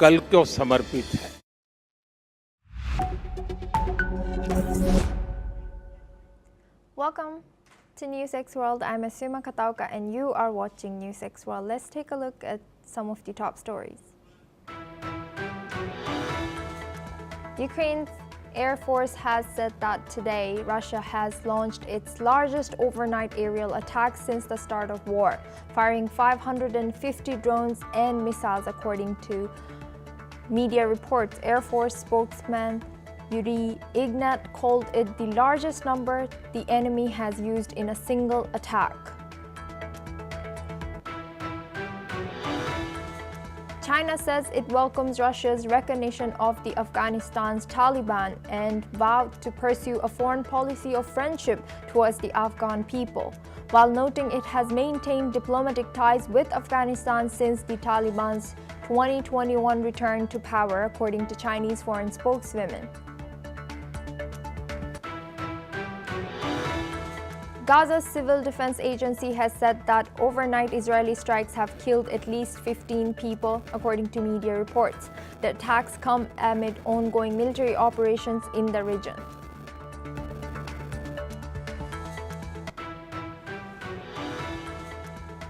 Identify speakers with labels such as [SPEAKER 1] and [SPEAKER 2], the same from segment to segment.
[SPEAKER 1] कल को समर्पित है।
[SPEAKER 2] Welcome to NewsX World. I'm Asuma Katauka and you are watching NewsX World. Let's take a look at some of the top stories. Ukraine's Air Force has said that today Russia has launched its largest overnight aerial attack since the start of war, firing 550 drones and missiles according to media reports. Air Force spokesman Yuri Ignat called it the largest number the enemy has used in a single attack. China says it welcomes Russia's recognition of the Afghanistan's Taliban and vowed to pursue a foreign policy of friendship towards the Afghan people, while noting it has maintained diplomatic ties with Afghanistan since the Taliban's 2021 return to power, according to Chinese foreign spokeswomen. Gaza's Civil Defense Agency has said that overnight Israeli strikes have killed at least 15 people, according to media reports. The attacks come amid ongoing military operations in the region.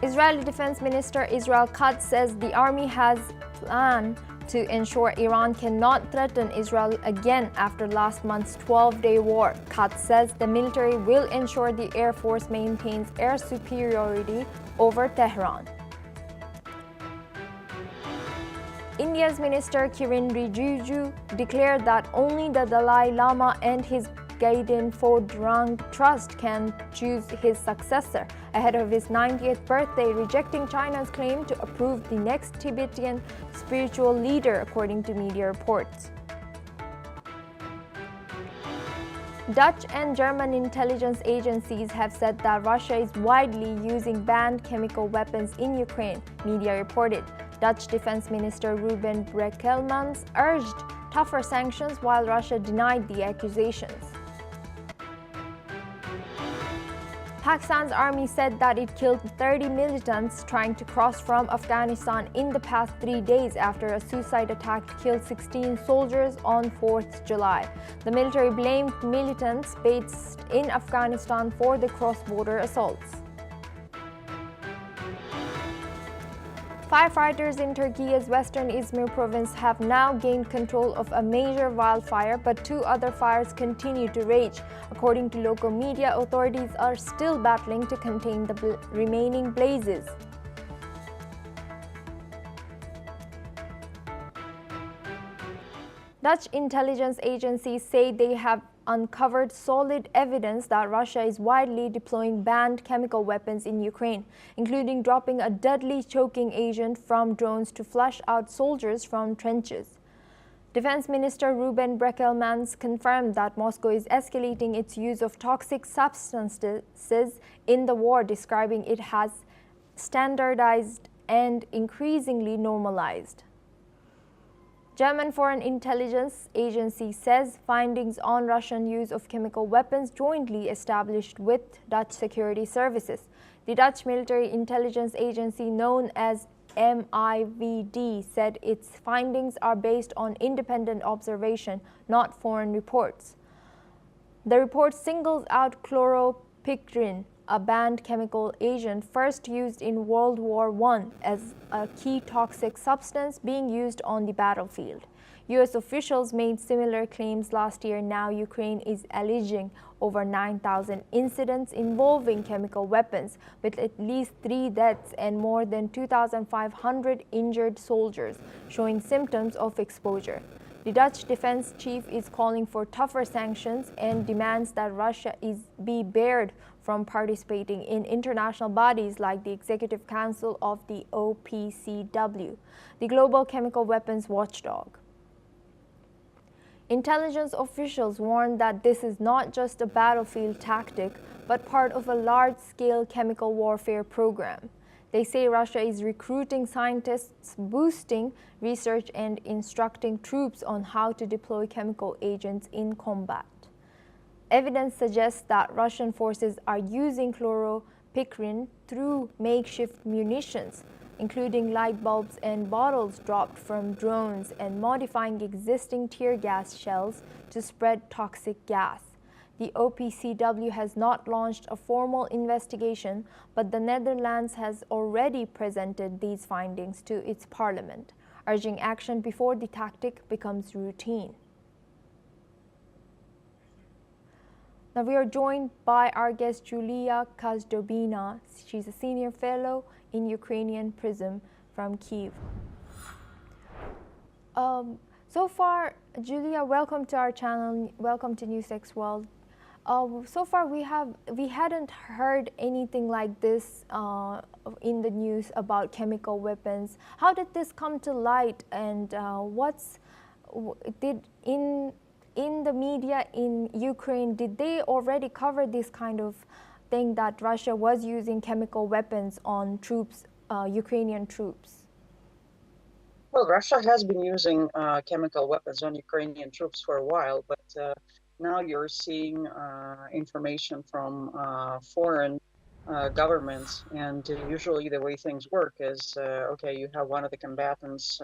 [SPEAKER 2] Israeli Defense Minister Israel Katz says the army has a plan to ensure Iran cannot threaten Israel again after last month's 12-day war. Katz says the military will ensure the Air Force maintains air superiority over Tehran. India's Minister Kiren Rijiju declared that only the Dalai Lama and his Gaiden Phodrang Trust can choose his successor ahead of his 90th birthday, rejecting China's claim to approve the next Tibetan spiritual leader, according to media reports. Dutch and German intelligence agencies have said that Russia is widely using banned chemical weapons in Ukraine, media reported. Dutch Defense Minister Ruben Brekelmans urged tougher sanctions while Russia denied the accusations. Pakistan's army said that it killed 30 militants trying to cross from Afghanistan in the past 3 days after a suicide attack killed 16 soldiers on 4th July. The military blamed militants based in Afghanistan for the cross-border assaults. Firefighters in Turkey's western Izmir province have now gained control of a major wildfire, but 2 other fires continue to rage. According to local media, authorities are still battling to contain the remaining blazes. Dutch intelligence agencies say they have uncovered solid evidence that Russia is widely deploying banned chemical weapons in Ukraine, including dropping a deadly choking agent from drones to flush out soldiers from trenches. Defense Minister Ruben Brekelmans confirmed that Moscow is escalating its use of toxic substances in the war, describing it as standardized and increasingly normalized. German Foreign Intelligence Agency says findings on Russian use of chemical weapons jointly established with Dutch security services. The Dutch Military Intelligence Agency, known as MIVD, said its findings are based on independent observation, not foreign reports. The report singles out chloropicrin, a banned chemical agent first used in World War I, as a key toxic substance being used on the battlefield. U.S. officials made similar claims last year. Now Ukraine is alleging over 9,000 incidents involving chemical weapons, with at least 3 deaths and more than 2,500 injured soldiers showing symptoms of exposure. The Dutch defense chief is calling for tougher sanctions and demands that Russia be barred from participating in international bodies like the Executive Council of the OPCW, the global chemical weapons watchdog. Intelligence officials warned that this is not just a battlefield tactic, but part of a large-scale chemical warfare program. They say Russia is recruiting scientists, boosting research, and instructing troops on how to deploy chemical agents in combat. Evidence suggests that Russian forces are using chloropicrin through makeshift munitions, including light bulbs and bottles dropped from drones and modifying existing tear gas shells to spread toxic gas. The OPCW has not launched a formal investigation, but the Netherlands has already presented these findings to its parliament, urging action before the tactic becomes routine. Now we are joined by our guest Julia Kazdobina. She's a senior fellow in Ukrainian Prism from Kyiv. So far, Julia, welcome to our channel. Welcome to NewsX World. So far, we hadn't heard anything like this in the news about chemical weapons. How did this come to light, and in the media in Ukraine, did they already cover this kind of thing that Russia was using chemical weapons on troops, Ukrainian troops?
[SPEAKER 1] Well, Russia has been using chemical weapons on Ukrainian troops for a while, but now you're seeing information from foreign governments, and usually the way things work is, okay, you have one of the combatants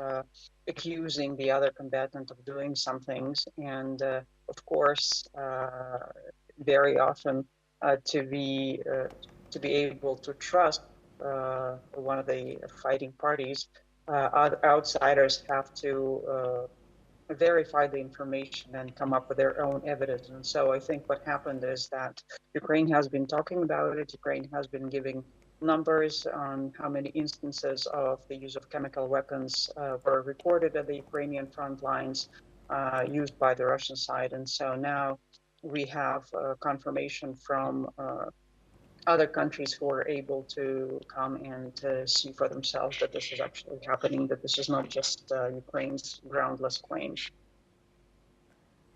[SPEAKER 1] accusing the other combatant of doing some things, and of course, very often to be able to trust one of the fighting parties, outsiders have to verify the information and come up with their own evidence. And so I think what happened is that Ukraine has been talking about it. Ukraine has been giving numbers on how many instances of the use of chemical weapons were recorded at the Ukrainian front lines used by the Russian side. And so now we have confirmation from other countries who are able to come and see for themselves that this is actually happening, that this is not just Ukraine's groundless claims.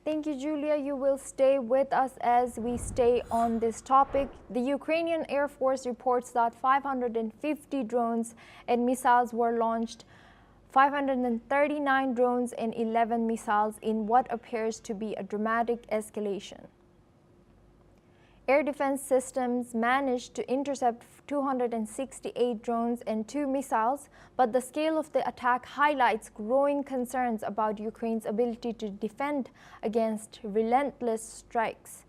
[SPEAKER 2] Thank you, Julia. You will stay with us as we stay on this topic. The Ukrainian Air Force reports that 550 drones and missiles were launched, 539 drones and 11 missiles in what appears to be a dramatic escalation. Air defense systems managed to intercept 268 drones and 2 missiles, but the scale of the attack highlights growing concerns about Ukraine's ability to defend against relentless strikes.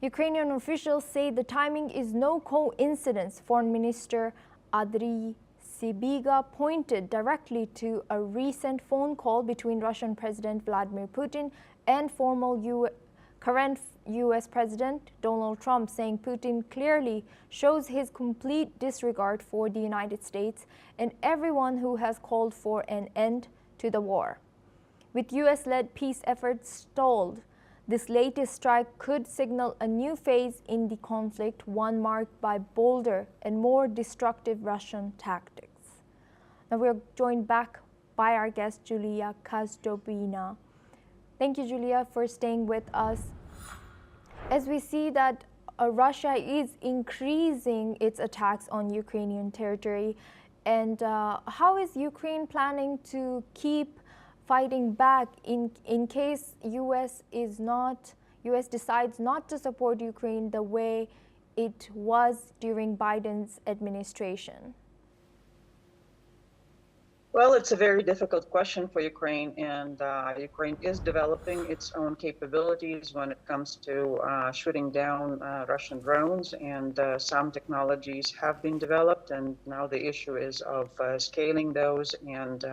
[SPEAKER 2] Ukrainian officials say the timing is no coincidence. Foreign Minister Andriy Sybiga pointed directly to a recent phone call between Russian President Vladimir Putin and current U.S. President Donald Trump, saying Putin clearly shows his complete disregard for the United States and everyone who has called for an end to the war. With U.S.-led peace efforts stalled, this latest strike could signal a new phase in the conflict, one marked by bolder and more destructive Russian tactics. Now we're joined back by our guest, Julia Kazdobina. Thank you, Julia, for staying with us. As we see that Russia is increasing its attacks on Ukrainian territory, and how is Ukraine planning to keep fighting back in case US decides not to support Ukraine the way it was during Biden's administration?
[SPEAKER 1] Well, it's a very difficult question for Ukraine, and Ukraine is developing its own capabilities when it comes to shooting down Russian drones, and some technologies have been developed, and now the issue is of scaling those and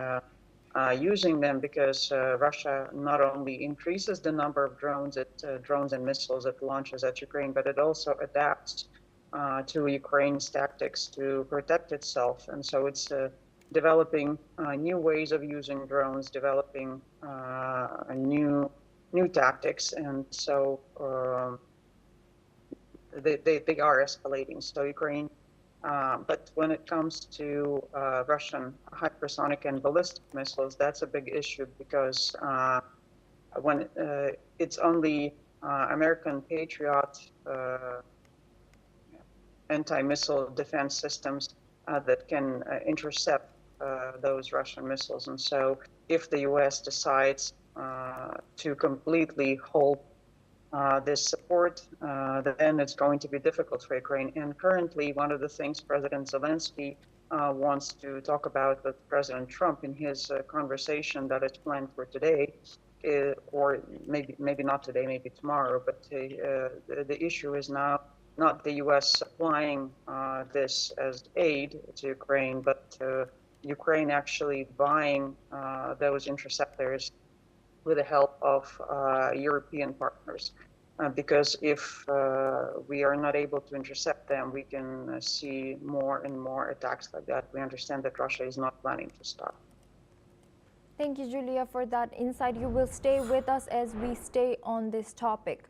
[SPEAKER 1] using them, because Russia not only increases the number of drones and missiles it launches at Ukraine, but it also adapts to Ukraine's tactics to protect itself, and so it's developing new ways of using drones, developing new tactics, and so they are escalating. So Ukraine, but when it comes to Russian hypersonic and ballistic missiles, that's a big issue, because when it's only American Patriot anti-missile defense systems that can intercept those Russian missiles. And so if the US decides to completely halt this support, then it's going to be difficult for Ukraine. And currently, one of the things President Zelensky wants to talk about with President Trump in his conversation that is planned for today, or maybe not today, maybe tomorrow. But the issue is now not the U.S. supplying this as aid to Ukraine, but Ukraine actually buying those interceptors with the help of European partners. Because if we are not able to intercept them, we can see more and more attacks like that. We understand that Russia is not planning to stop.
[SPEAKER 2] Thank you, Julia, for that insight. You will stay with us as we stay on this topic.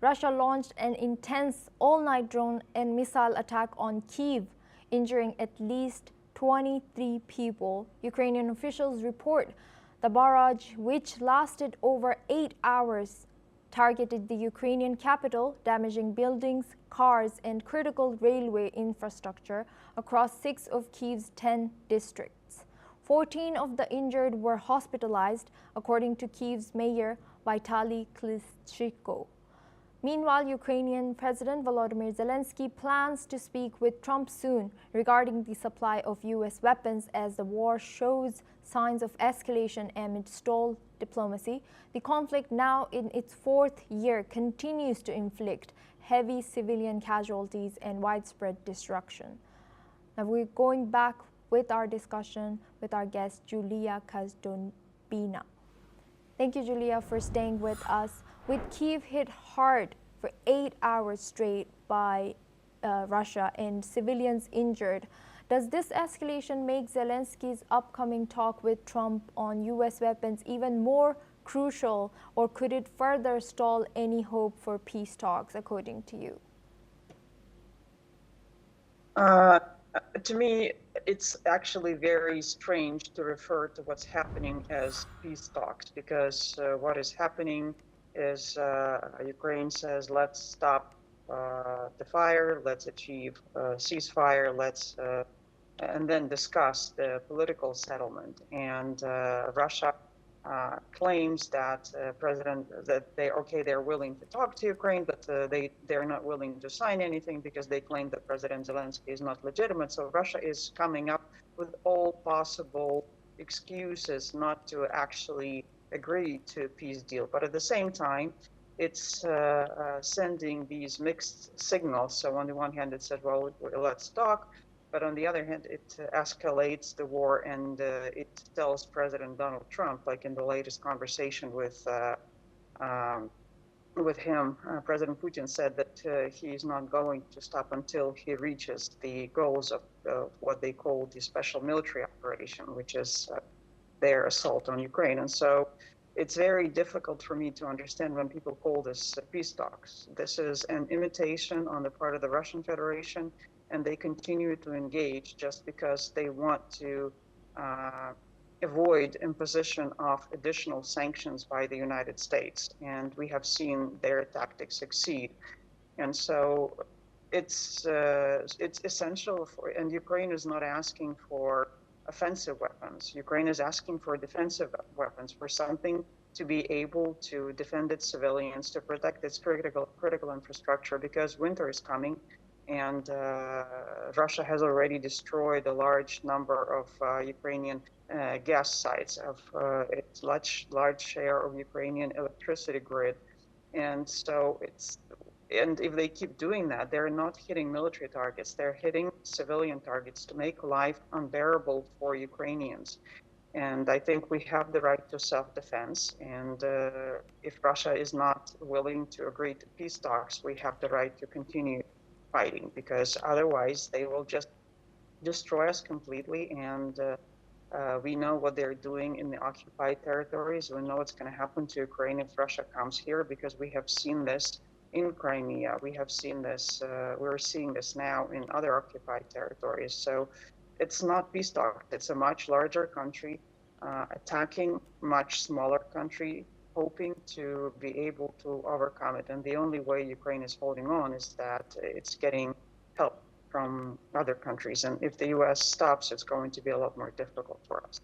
[SPEAKER 2] Russia launched an intense all-night drone and missile attack on Kyiv, injuring at least 23 people. Ukrainian officials report the barrage, which lasted over 8 hours, targeted the Ukrainian capital, damaging buildings, cars, and critical railway infrastructure across 6 of Kyiv's 10 districts. 14 of the injured were hospitalized, according to Kyiv's mayor Vitaly Klitschko. Meanwhile, Ukrainian President Volodymyr Zelensky plans to speak with Trump soon regarding the supply of U.S. weapons as the war shows signs of escalation amid stalled diplomacy. The conflict, now in its 4th year, continues to inflict heavy civilian casualties and widespread destruction. Now we're going back with our discussion with our guest, Julia Kazdobina. Thank you, Julia, for staying with us. With Kyiv hit hard for 8 hours straight by Russia and civilians injured, does this escalation make Zelensky's upcoming talk with Trump on U.S. weapons even more crucial, or could it further stall any hope for peace talks, according to you?
[SPEAKER 1] To me, it's actually very strange to refer to what's happening as peace talks, because what is happening is Ukraine says, let's stop the fire, let's achieve ceasefire, and then discuss the political settlement. And Russia claims that they're willing to talk to Ukraine, but they're not willing to sign anything because they claim that President Zelensky is not legitimate. So Russia is coming up with all possible excuses not to actually agree to a peace deal. But at the same time, it's sending these mixed signals. So on the one hand, it said, well, let's talk. But on the other hand, it escalates the war, and it tells President Donald Trump, like in the latest conversation with him, President Putin said that he's not going to stop until he reaches the goals of what they call the special military operation, which is their assault on Ukraine. And so it's very difficult for me to understand when people call this peace talks. This is an imitation on the part of the Russian Federation, and they continue to engage just because they want to avoid imposition of additional sanctions by the United States. And we have seen their tactics succeed. And so it's essential and Ukraine is not asking for offensive weapons. Ukraine is asking for defensive weapons, for something to be able to defend its civilians, to protect its critical infrastructure, because winter is coming. And Russia has already destroyed a large number of Ukrainian gas sites, of its large share of Ukrainian electricity grid. And so and if they keep doing that, they're not hitting military targets, they're hitting civilian targets to make life unbearable for Ukrainians. And I think we have the right to self-defense. And if Russia is not willing to agree to peace talks, we have the right to continue fighting, because otherwise they will just destroy us completely. And we know what they're doing in the occupied territories. We know what's going to happen to Ukraine if Russia comes here, because we have seen this in Crimea. We have seen this, we're seeing this now in other occupied territories. So it's not peace talk. It's a much larger country attacking much smaller country, hoping to be able to overcome it. And the only way Ukraine is holding on is that it's getting help from other countries. And if the US stops, it's going to be a lot more difficult for us.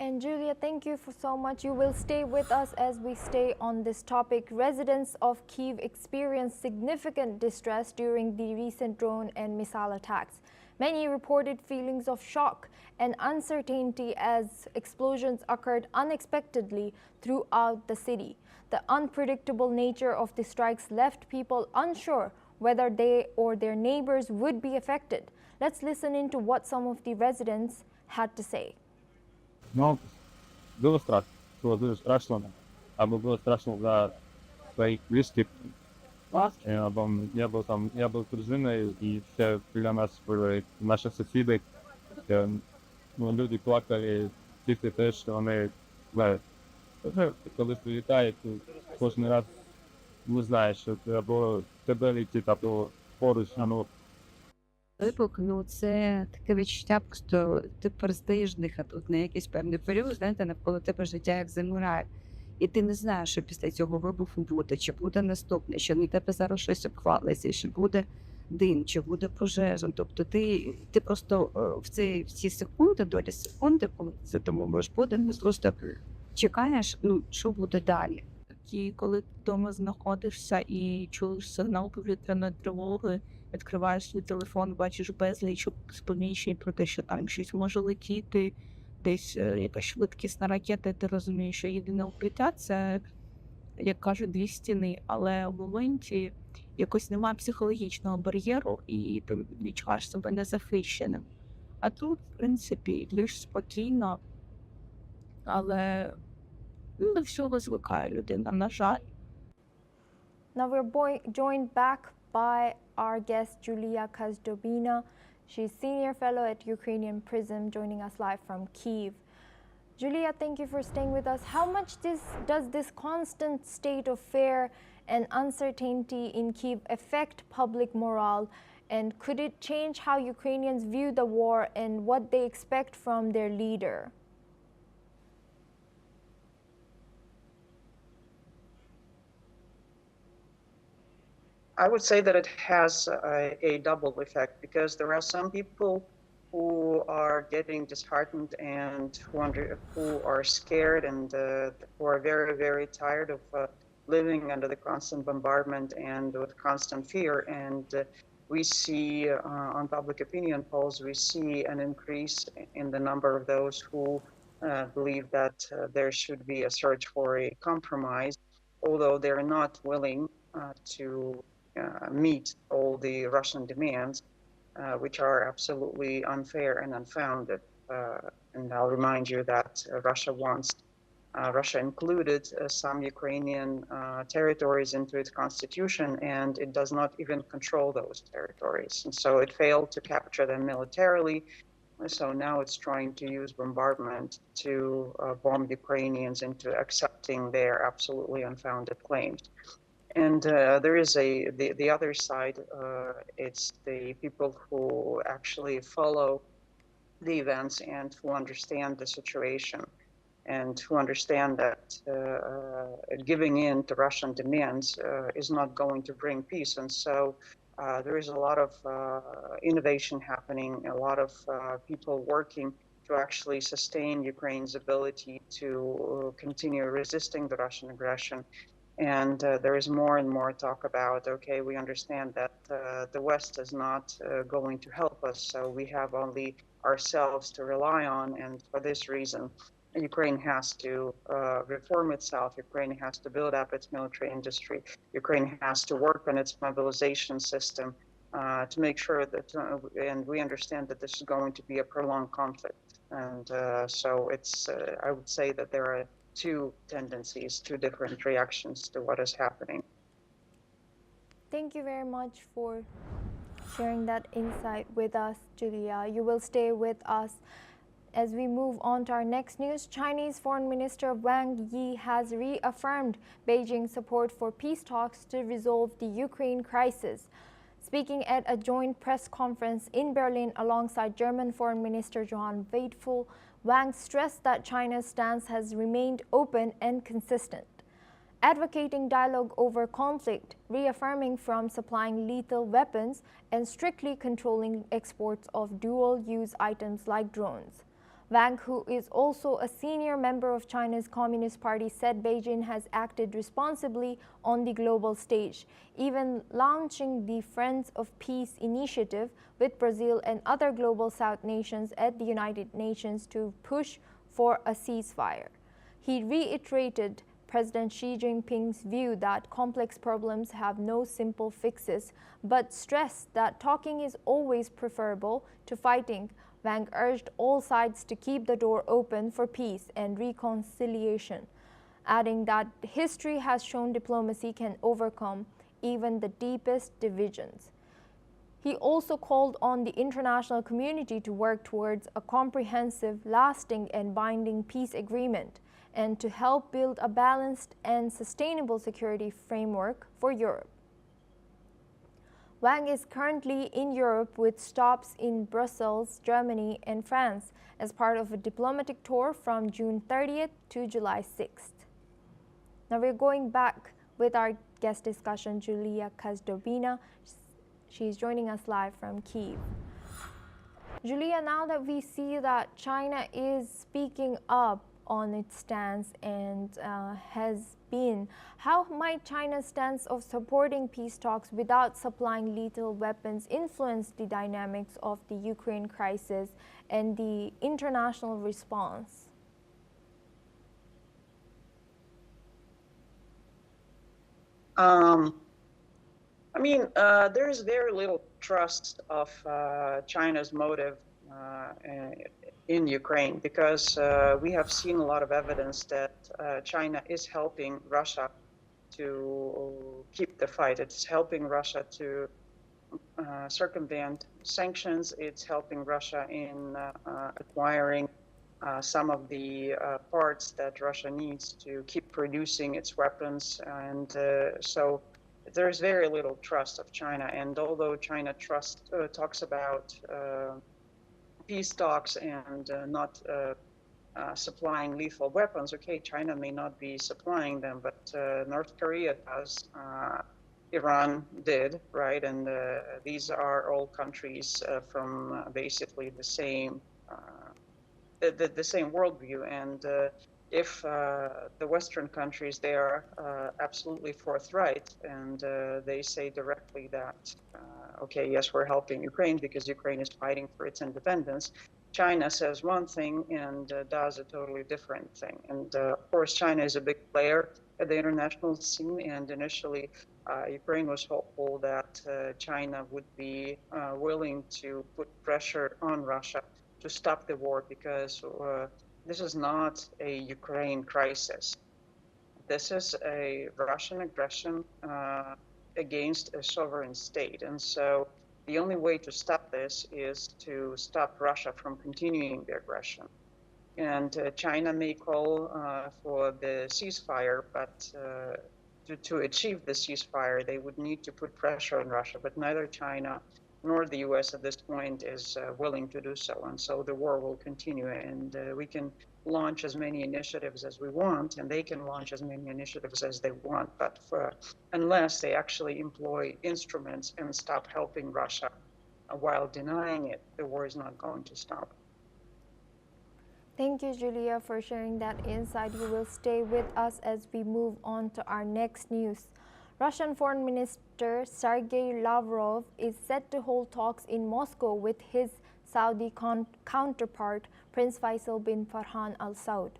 [SPEAKER 2] And Julia, thank you for so much. You will stay with us as we stay on this topic. Residents of Kyiv experienced significant distress during the recent drone and missile attacks. Many reported feelings of shock and uncertainty as explosions occurred unexpectedly throughout the city. The unpredictable nature of the strikes left people unsure whether they or their neighbors would be affected. Let's listen into what some of the residents had to say.
[SPEAKER 3] Ну, было страшно. Было страшно. Было страшно для своих близких. Я был с дружиной, и все для нас были наши соседи. Люди плакали, тільки те, що вони знають. Коли прилітають, кожен раз не знаєш, що або тебе летить, або поруч,
[SPEAKER 4] Вибух, це таке відчуття, просто ти перестаєш дихати на якийсь певний період, знаєте, навколо тебе життя як замирає. І ти не знаєш, що після цього вибуху буде, чи буде наступне, що на тебе зараз щось обхвалиться, чи буде дим, чи буде пожежа. Тобто ти просто в ці секунди, долі секунди, коли це тому може бути, ти просто чекаєш, що буде далі.
[SPEAKER 5] І коли вдома знаходишся і чуєш сигнал повітряної тривоги, відкриваєш свій телефон, бачиш безліч сповіщень про те, що там щось може летіти, десь якась швидкісна ракета, ти розумієш, що єдине укриття – це, як кажуть, дві стіни, але в моменті якось немає психологічного бар'єру і ти відчуваєш себе незахищеним. А тут, в принципі, більш спокійно, але до всього звикає людина, на жаль.
[SPEAKER 2] Now we're joined back by our guest Julia Kazdobina. She's senior fellow at Ukrainian Prism, joining us live from Kyiv. Julia, thank you for staying with us. How much does this constant state of fear and uncertainty in Kyiv affect public morale, and could it change how Ukrainians view the war and what they expect from their leader?
[SPEAKER 1] I would say that it has a double effect, because there are some people who are getting disheartened and who are scared and who are very, very tired of living under the constant bombardment and with constant fear. And we see on public opinion polls, we see an increase in the number of those who believe that there should be a search for a compromise, although they're not willing to meet all the Russian demands, which are absolutely unfair and unfounded. And I'll remind you that Russia included some Ukrainian territories into its constitution, and it does not even control those territories. And so it failed to capture them militarily. So now it's trying to use bombardment to bomb Ukrainians into accepting their absolutely unfounded claims. And there is the other side. It's the people who actually follow the events and who understand the situation and who understand that giving in to Russian demands is not going to bring peace. And so there is a lot of innovation happening, a lot of people working to actually sustain Ukraine's ability to continue resisting the Russian aggression. And there is more and more talk about, okay, we understand that the West is not going to help us, so we have only ourselves to rely on. And for this reason, Ukraine has to reform itself. Ukraine has to build up its military industry. Ukraine has to work on its mobilization system to make sure that, and we understand that this is going to be a prolonged conflict. And so it's, I would say that there are two tendencies, two different reactions to what is happening.
[SPEAKER 2] Thank you very much for sharing that insight with us, Julia. You will stay with us. As we move on to our next news, Chinese Foreign Minister Wang Yi has reaffirmed Beijing's support for peace talks to resolve the Ukraine crisis. Speaking at a joint press conference in Berlin alongside German Foreign Minister Johann Vadeful, Wang stressed that China's stance has remained open and consistent, advocating dialogue over conflict, reaffirming from supplying lethal weapons, and strictly controlling exports of dual-use items like drones. Wang, who is also a senior member of China's Communist Party, said Beijing has acted responsibly on the global stage, even launching the Friends of Peace initiative with Brazil and other global South nations at the United Nations to push for a ceasefire. He reiterated President Xi Jinping's view that complex problems have no simple fixes, but stressed that talking is always preferable to fighting. Wang urged all sides to keep the door open for peace and reconciliation, adding that history has shown diplomacy can overcome even the deepest divisions. He also called on the international community to work towards a comprehensive, lasting, and binding peace agreement and to help build a balanced and sustainable security framework for Europe. Wang is currently in Europe with stops in Brussels, Germany, and France as part of a diplomatic tour from June 30th to July 6th. Now we're going back with our guest discussion, Julia Kazdobina. She's joining us live from Kyiv. Julia, now that we see that China is speaking up on its stance and has been, how might China's stance of supporting peace talks without supplying lethal weapons influence the dynamics of the Ukraine crisis and the international response?
[SPEAKER 1] There is very little trust of China's motive in Ukraine because we have seen a lot of evidence that China is helping Russia to keep the fight. It's helping Russia to circumvent sanctions. It's helping Russia in acquiring some of the parts that Russia needs to keep producing its weapons. And so there's very little trust of China. And although China talks about peace talks and not supplying lethal weapons, okay, China may not be supplying them, but North Korea does, Iran did, right? And these are all countries from basically the same worldview. And if the Western countries, they are absolutely forthright, and they say directly that, okay, yes, we're helping Ukraine because Ukraine is fighting for its independence. China says one thing and does a totally different thing. And of course, China is a big player at the international scene, and initially Ukraine was hopeful that China would be willing to put pressure on Russia to stop the war because this is not a Ukraine crisis. This is a Russian aggression against a sovereign state. And so the only way to stop this is to stop Russia from continuing the aggression. And China may call for the ceasefire, but to achieve the ceasefire, they would need to put pressure on Russia. But neither China nor the US at this point is willing to do so. And so the war will continue, and we can launch as many initiatives as we want, and they can launch as many initiatives as they want. But unless they actually employ instruments and stop helping Russia while denying it, the war is not going to stop.
[SPEAKER 2] Thank you, Julia, for sharing that insight. You will stay with us as we move on to our next news. Russian Foreign Minister Sergei Lavrov is set to hold talks in Moscow with his Saudi counterpart, Prince Faisal bin Farhan Al Saud.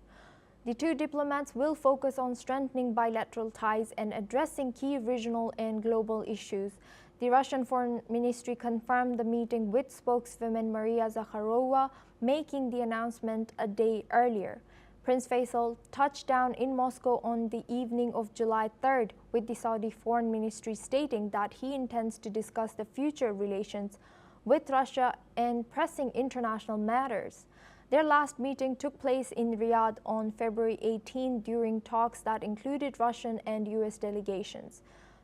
[SPEAKER 2] The two diplomats will focus on strengthening bilateral ties and addressing key regional and global issues. The Russian Foreign Ministry confirmed the meeting with spokeswoman Maria Zakharova, making the announcement a day earlier. Prince Faisal touched down in Moscow on the evening of July 3rd, with the Saudi Foreign Ministry stating that he intends to discuss the future relations with Russia and pressing international matters. Their last meeting took place in Riyadh on February 18 during talks that included Russian and US delegations.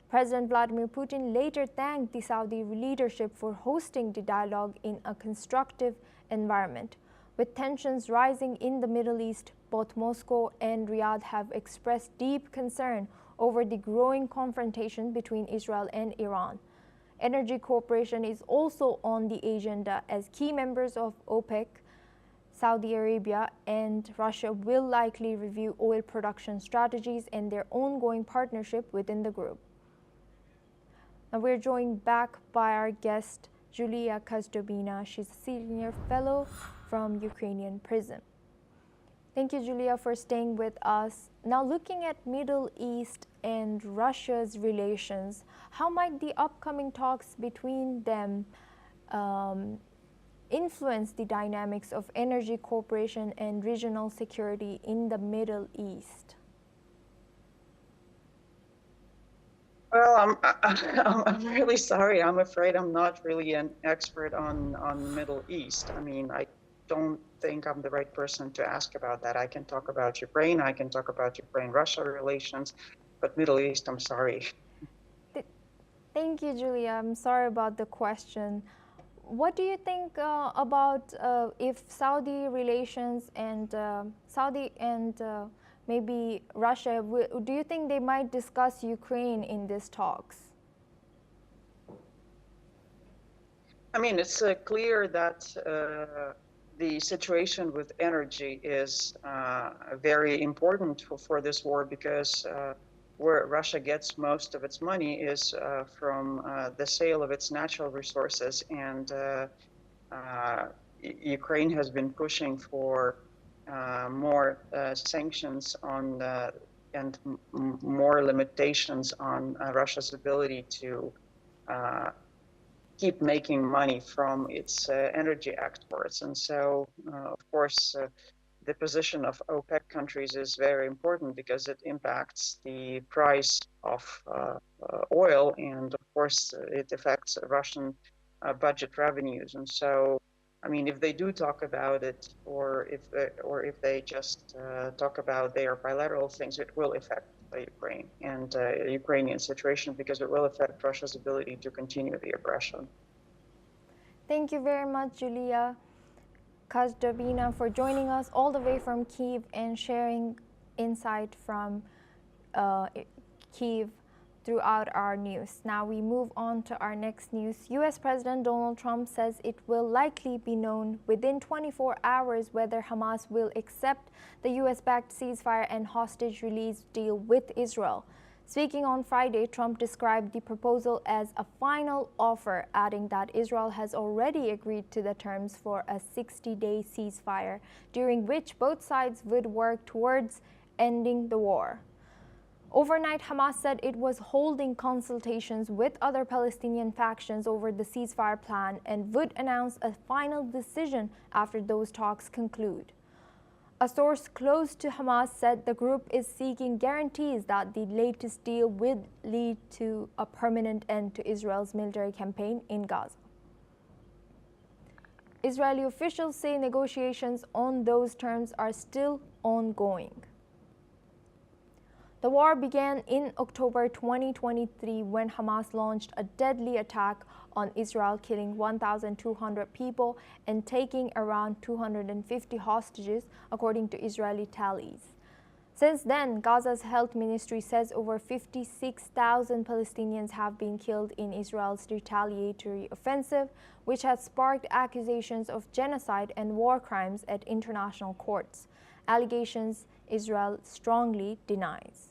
[SPEAKER 2] President Vladimir Putin later thanked the Saudi leadership for hosting the dialogue in a constructive environment. With tensions rising in the Middle East, both Moscow and Riyadh have expressed deep concern over the growing confrontation between Israel and Iran. Energy cooperation is also on the agenda as key members of OPEC Saudi Arabia and Russia will likely review oil production strategies and their ongoing partnership within the group. Now we're joined back by our guest, Julia Kazdobina. She's a senior fellow from Ukrainian prison. Thank you, Julia, for staying with us. Now, looking at Middle East and Russia's relations, how might the upcoming talks between them influence the dynamics of energy cooperation and regional security in the Middle East?
[SPEAKER 1] Well, I'm really sorry. I'm afraid I'm not really an expert on Middle East. I mean, I don't think I'm the right person to ask about that. I can talk about Ukraine. I can talk about Ukraine-Russia relations, but Middle East, I'm sorry.
[SPEAKER 2] Thank you, Julia. I'm sorry about the question. What do you think about if Saudi relations and maybe Russia, do you think they might discuss Ukraine in these talks?
[SPEAKER 1] I mean, it's clear that the situation with energy is very important for this war, because where Russia gets most of its money is from the sale of its natural resources, and Ukraine has been pushing for more sanctions on and more limitations on Russia's ability to keep making money from its energy exports. And so, of course, the position of OPEC countries is very important because it impacts the price of oil, and of course, it affects Russian budget revenues. And so, I mean, if they do talk about it, or if they just talk about their bilateral things, it will affect Ukraine and Ukrainian situation, because it will affect Russia's ability to continue the aggression.
[SPEAKER 2] Thank you very much, Julia Kazdobina, for joining us all the way from Kyiv and sharing insight from Kyiv throughout our news. Now we move on to our next news. U.S. President Donald Trump says it will likely be known within 24 hours whether Hamas will accept the U.S.-backed ceasefire and hostage release deal with Israel. Speaking on Friday, Trump described the proposal as a final offer, adding that Israel has already agreed to the terms for a 60-day ceasefire, during which both sides would work towards ending the war. Overnight, Hamas said it was holding consultations with other Palestinian factions over the ceasefire plan and would announce a final decision after those talks conclude. A source close to Hamas said the group is seeking guarantees that the latest deal will lead to a permanent end to Israel's military campaign in Gaza. Israeli officials say negotiations on those terms are still ongoing. The war began in October 2023 when Hamas launched a deadly attack on Israel, killing 1,200 people and taking around 250 hostages, according to Israeli tallies. Since then, Gaza's health ministry says over 56,000 Palestinians have been killed in Israel's retaliatory offensive, which has sparked accusations of genocide and war crimes at international courts, allegations Israel strongly denies.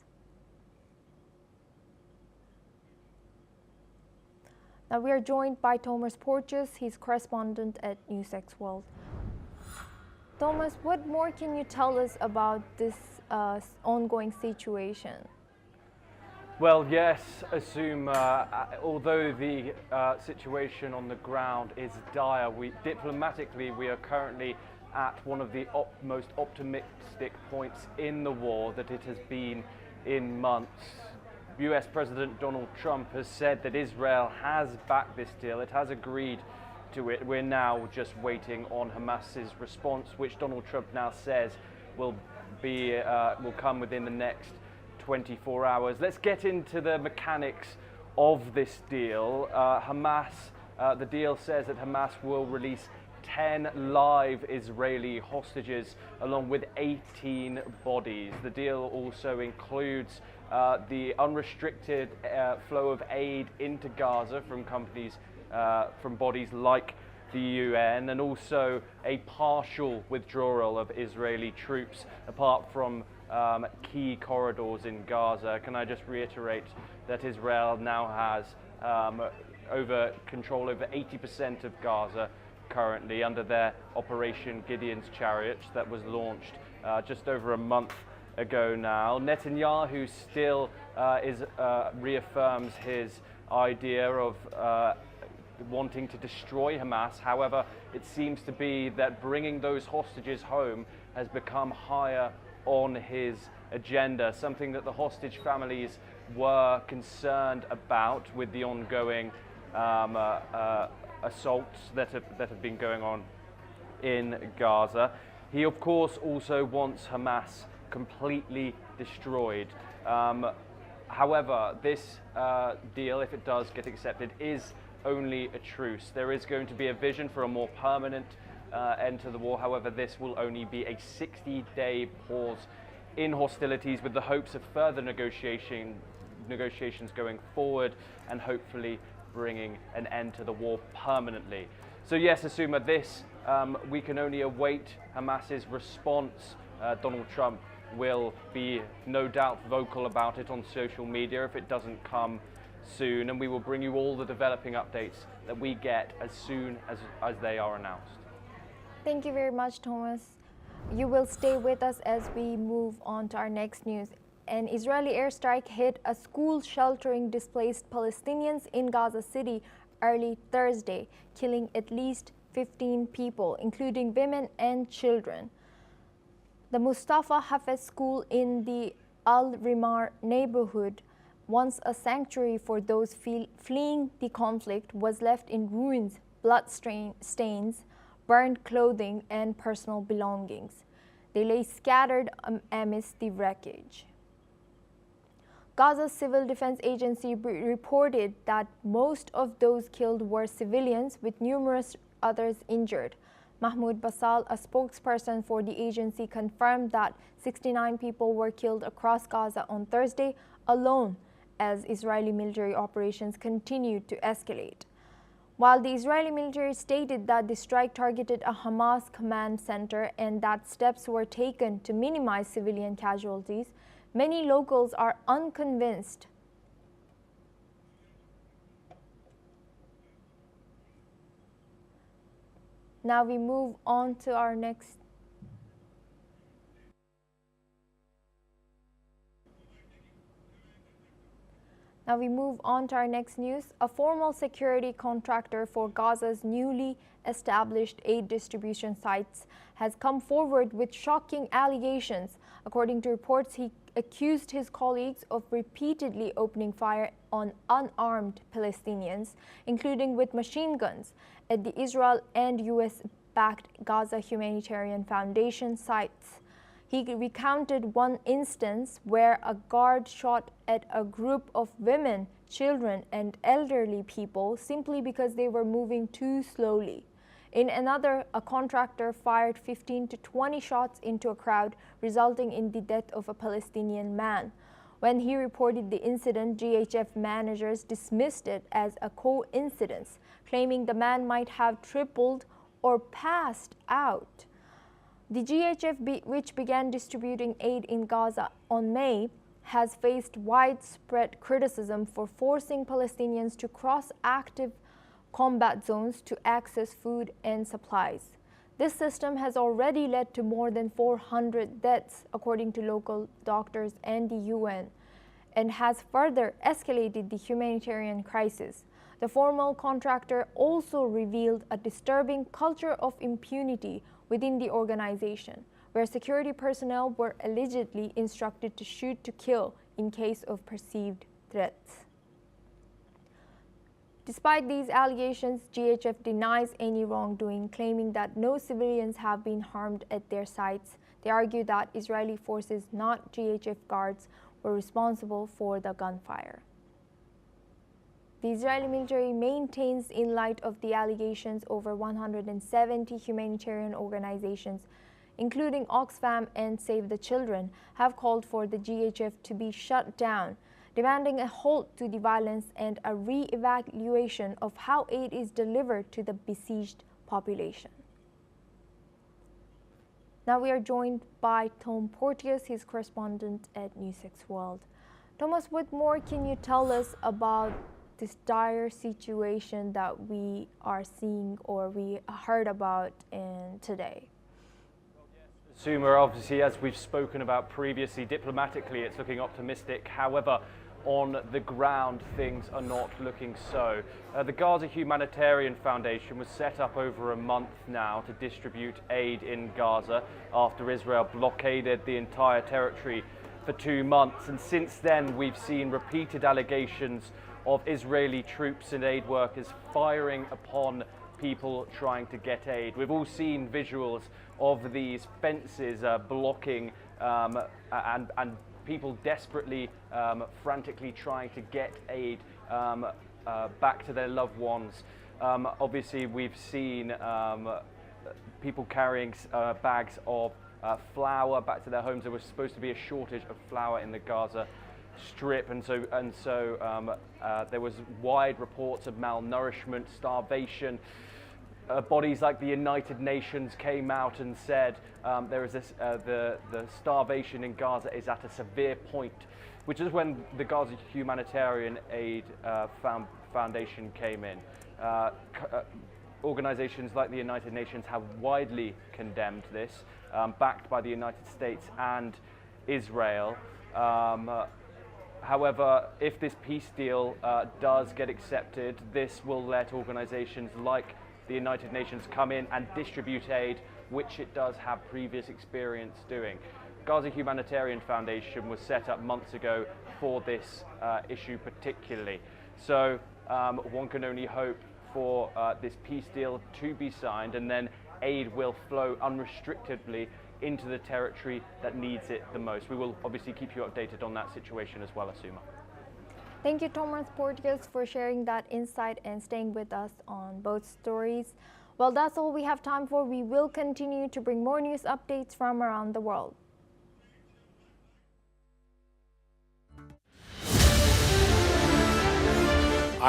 [SPEAKER 2] Now we are joined by Thomas Porteous, he's correspondent at NewsX World. Thomas, what more can you tell us about this ongoing situation?
[SPEAKER 6] Well, yes, assume, although the situation on the ground is dire, diplomatically we are currently at one of the most optimistic points in the war that it has been in months. US President Donald Trump has said that Israel has backed this deal, it has agreed to it. We're now just waiting on Hamas's response, which Donald Trump now says will come within the next 24 hours. Let's get into the mechanics of this deal. The deal says that Hamas will release 10 live Israeli hostages along with 18 bodies. The deal also includes the unrestricted flow of aid into Gaza from companies, from bodies like the UN, and also a partial withdrawal of Israeli troops apart from key corridors in Gaza. Can I just reiterate that Israel now has control over 80% of Gaza currently under their Operation Gideon's Chariot that was launched just over a month ago now. Netanyahu still reaffirms his idea of wanting to destroy Hamas. However, it seems to be that bringing those hostages home has become higher on his agenda, something that the hostage families were concerned about with the ongoing assaults that have been going on in Gaza. He, of course, also wants Hamas completely destroyed. However, this deal, if it does get accepted, is only a truce. There is going to be a vision for a more permanent end to the war. However, this will only be a 60-day pause in hostilities with the hopes of further negotiations going forward and hopefully bringing an end to the war permanently. So yes, Asuma, this we can only await Hamas's response. Donald Trump will be no doubt vocal about it on social media if it doesn't come soon, and we will bring you all the developing updates that we get as soon as they are announced.
[SPEAKER 2] Thank you very much, Thomas. You will stay with us as we move on to our next news. An Israeli airstrike hit a school sheltering displaced Palestinians in Gaza City early Thursday, killing at least 15 people, including women and children. The Mustafa Hafez School in the Al-Rimar neighborhood, once a sanctuary for those fleeing the conflict, was left in ruins, blood stains, burned clothing, and personal belongings. They lay scattered amidst the wreckage. Gaza's Civil Defense Agency reported that most of those killed were civilians, with numerous others injured. Mahmoud Basal, a spokesperson for the agency, confirmed that 69 people were killed across Gaza on Thursday alone as Israeli military operations continued to escalate. While the Israeli military stated that the strike targeted a Hamas command center and that steps were taken to minimize civilian casualties, many locals are unconvinced. Now we move on to our next news. A formal security contractor for Gaza's newly established aid distribution sites has come forward with shocking allegations. According to reports, he accused his colleagues of repeatedly opening fire on unarmed Palestinians, including with machine guns, at the Israel and US-backed Gaza Humanitarian Foundation sites. He recounted one instance where a guard shot at a group of women, children, and elderly people simply because they were moving too slowly. In another, a contractor fired 15 to 20 shots into a crowd, resulting in the death of a Palestinian man. When he reported the incident, GHF managers dismissed it as a coincidence, claiming the man might have tripled or passed out. The GHF, which began distributing aid in Gaza on May, has faced widespread criticism for forcing Palestinians to cross active combat zones to access food and supplies. This system has already led to more than 400 deaths, according to local doctors and the UN, and has further escalated the humanitarian crisis. The formal contractor also revealed a disturbing culture of impunity within the organization, where security personnel were allegedly instructed to shoot to kill in case of perceived threats. Despite these allegations, GHF denies any wrongdoing, claiming that no civilians have been harmed at their sites. They argue that Israeli forces, not GHF guards, were responsible for the gunfire. The Israeli military maintains, in light of the allegations, over 170 humanitarian organizations, including Oxfam and Save the Children, have called for the GHF to be shut down, demanding a halt to the violence and a re-evaluation of how aid is delivered to the besieged population. Now we are joined by Tom Porteous, his correspondent at NewsX World. Thomas, what more can you tell us about this dire situation that we are seeing or we heard about today?
[SPEAKER 6] Suma, obviously, as we've spoken about previously, diplomatically it's looking optimistic. However, on the ground, things are not looking so. The Gaza Humanitarian Foundation was set up over a month now to distribute aid in Gaza after Israel blockaded the entire territory for 2 months. And since then, we've seen repeated allegations of Israeli troops and aid workers firing upon people trying to get aid. We've all seen visuals of these fences blocking and people desperately, frantically trying to get aid back to their loved ones. Obviously, we've seen people carrying bags of flour back to their homes. There was supposed to be a shortage of flour in the Gaza Strip, and so there was wide reports of malnourishment, starvation. Bodies like the United Nations came out and said there is this, the starvation in Gaza is at a severe point, which is when the Gaza Humanitarian Aid Foundation came in. Organizations like the United Nations have widely condemned this, backed by the United States and Israel. However, if this peace deal does get accepted, this will let organizations like the United Nations come in and distribute aid, which it does have previous experience doing. Gaza Humanitarian Foundation was set up months ago for this issue particularly. So one can only hope for this peace deal to be signed, and then aid will flow unrestrictedly into the territory that needs it the most. We will obviously keep you updated on that situation as well, Asuma.
[SPEAKER 2] Thank you, Thomas Porteous, for sharing that insight and staying with us on both stories. Well, that's all we have time for. We will continue to bring more news updates from around the world.